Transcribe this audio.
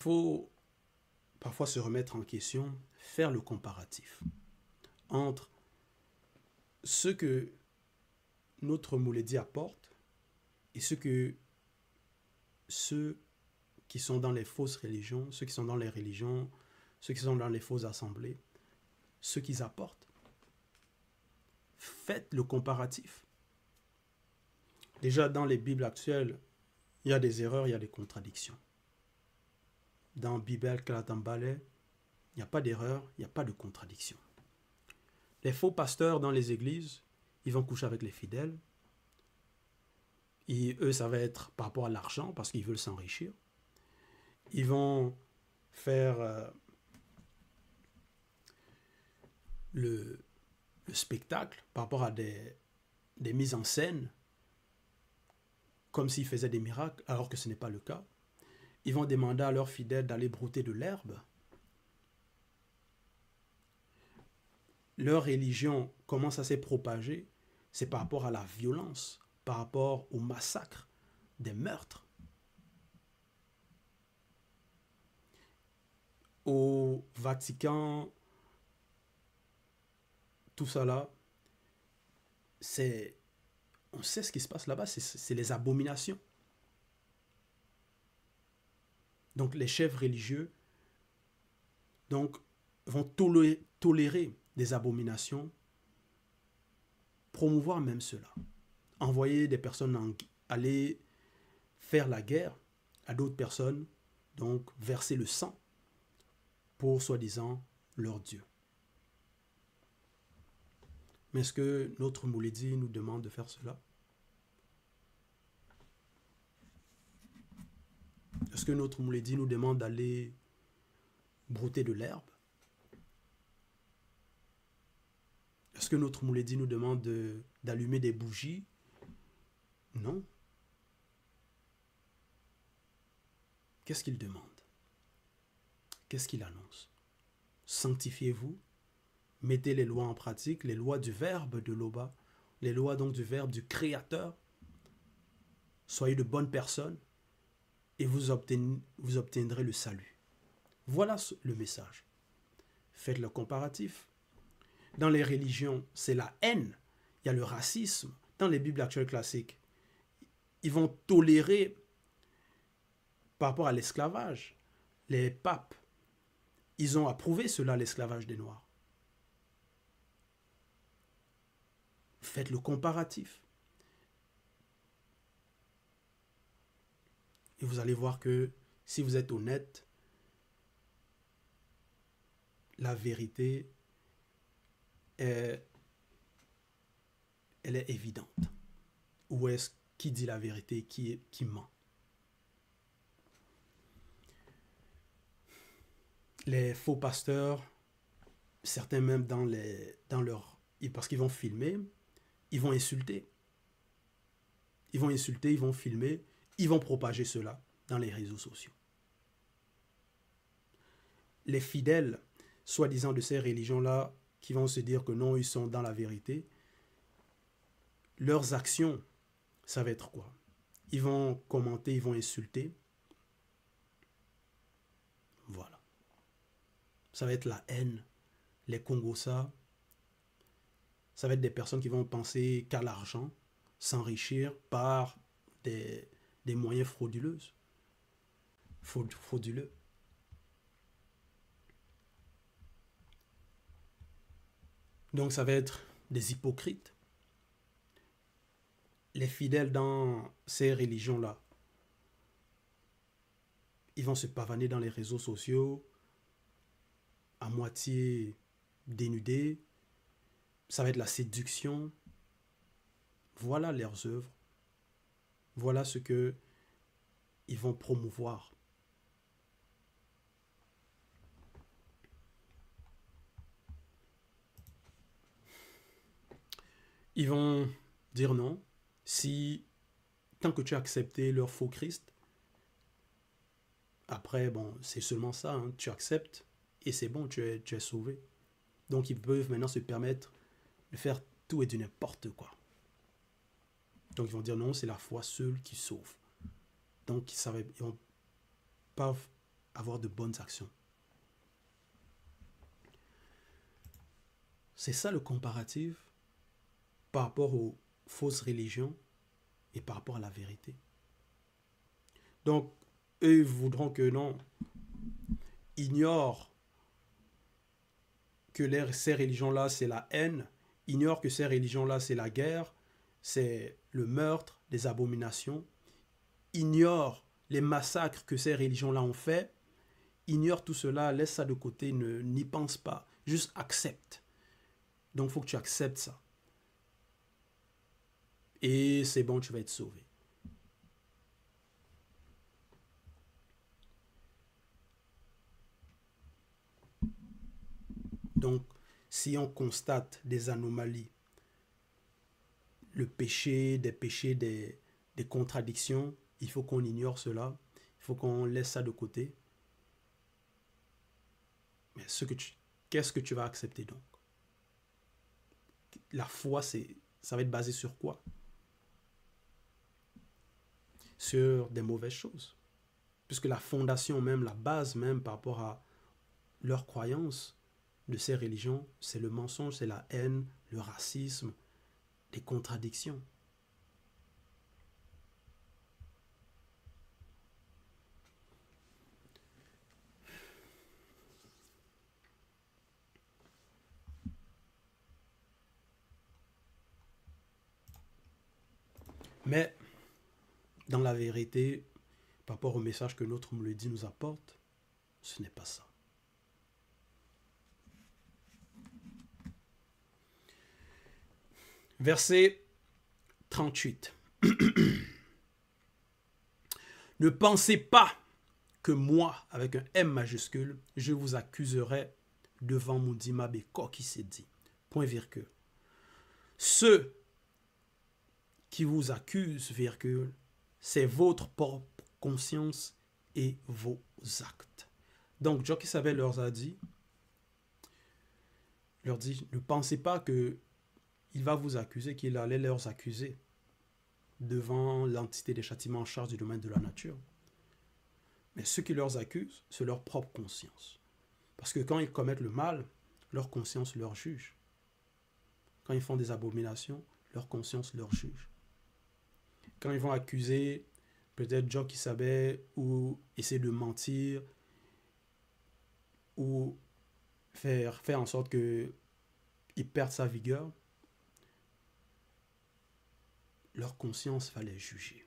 faut parfois se remettre en question, faire le comparatif entre ce que notre Mouledi apporte et ce que ceux qui sont dans les fausses religions, ceux qui sont dans les religions, ceux qui sont dans les fausses assemblées, ce qu'ils apportent. Faites le comparatif. Déjà, dans les Bibles actuelles, il y a des erreurs, il y a des contradictions. Dans Bible Kalatambale, il n'y a pas d'erreur, il n'y a pas de contradiction. Les faux pasteurs dans les églises, ils vont coucher avec les fidèles. Et eux, ça va être par rapport à l'argent, parce qu'ils veulent s'enrichir. Ils vont faire le spectacle par rapport à des mises en scène, comme s'ils faisaient des miracles, alors que ce n'est pas le cas. Ils vont demander à leurs fidèles d'aller brouter de l'herbe. Leur religion commence à se propager, c'est par rapport à la violence, par rapport au massacre, des meurtres. Au Vatican, tout ça là, on sait ce qui se passe là-bas, c'est les abominations. Donc les chefs religieux vont tolérer des abominations, promouvoir même cela. Envoyer des personnes aller faire la guerre à d'autres personnes, donc verser le sang pour soi-disant leur Dieu. Mais est-ce que notre Mouledi nous demande de faire cela? Est-ce que notre Mouledi nous demande d'aller brouter de l'herbe? Est-ce que notre Mouledi nous demande d'allumer des bougies? Non. Qu'est-ce qu'il demande? Qu'est-ce qu'il annonce? Sanctifiez-vous, mettez les lois en pratique, les lois du verbe de l'Oba, les lois donc du verbe du Créateur. Soyez de bonnes personnes et vous obtiendrez le salut. Voilà le message. Faites le comparatif. Dans les religions, c'est la haine, il y a le racisme. Dans les Bibles actuelles classiques, ils vont tolérer par rapport à l'esclavage. Les papes, ils ont approuvé cela, l'esclavage des Noirs. Faites le comparatif. Et vous allez voir que si vous êtes honnête, la vérité, elle est évidente. Où est-ce qui dit la vérité, qui ment? Les faux pasteurs, certains même parce qu'ils vont filmer, ils vont insulter. Ils vont insulter, ils vont filmer, ils vont propager cela dans les réseaux sociaux. Les fidèles, soi-disant de ces religions-là, qui vont se dire que non, ils sont dans la vérité, leurs actions, ça va être quoi? Ils vont commenter, ils vont insulter. Voilà. Ça va être la haine, les Congossas. Ça va être des personnes qui vont penser qu'à l'argent, s'enrichir par des moyens frauduleux. Donc ça va être des hypocrites. Les fidèles dans ces religions-là, ils vont se pavaner dans les réseaux sociaux, à moitié dénudés. Ça va être la séduction. Voilà leurs œuvres. Voilà ce que ils vont promouvoir. Ils vont dire non si, tant que tu as accepté leur faux Christ, après, bon, c'est seulement ça, hein, tu acceptes et c'est bon, tu es sauvé. Donc ils peuvent maintenant se permettre de faire tout et du n'importe quoi. Donc ils vont dire non, c'est la foi seule qui sauve. Donc ils vont pas avoir de bonnes actions. C'est ça le comparatif par rapport aux fausses religions et par rapport à la vérité. Donc, eux voudront que non, ignorent que ces religions-là, c'est la haine, ignorent que ces religions-là, c'est la guerre, c'est le meurtre, les abominations, ignorent les massacres que ces religions-là ont fait, ignorent tout cela, laisse ça de côté, n'y pense pas, juste accepte. Donc, il faut que tu acceptes ça. Et c'est bon, tu vas être sauvé. Donc, si on constate des anomalies, le péché, des contradictions, il faut qu'on ignore cela, il faut qu'on laisse ça de côté. Mais qu'est-ce que tu vas accepter donc? La foi, ça va être basé sur quoi? Sur des mauvaises choses. Puisque la fondation même, la base même par rapport à leur croyance de ces religions, c'est le mensonge, c'est la haine, le racisme, les contradictions. Mais, dans la vérité, par rapport au message que notre homme le dit nous apporte, ce n'est pas ça. Verset 38. Ne pensez pas que moi, avec un M majuscule, je vous accuserai devant mon Dimabe qui s'est dit. Point virgule. Ceux qui vous accusent, virgule, c'est votre propre conscience et vos actes. Donc, Jockey Savelle leur dit, ne pensez pas que il va vous accuser, qu'il allait leur accuser devant l'entité des châtiments en charge du domaine de la nature. Mais ceux qui leur accusent, c'est leur propre conscience. Parce que quand ils commettent le mal, leur conscience leur juge. Quand ils font des abominations, leur conscience leur juge. Quand ils vont accuser peut-être Jockey Savelle ou essayer de mentir ou faire en sorte qu'il perde sa vigueur, leur conscience va les juger.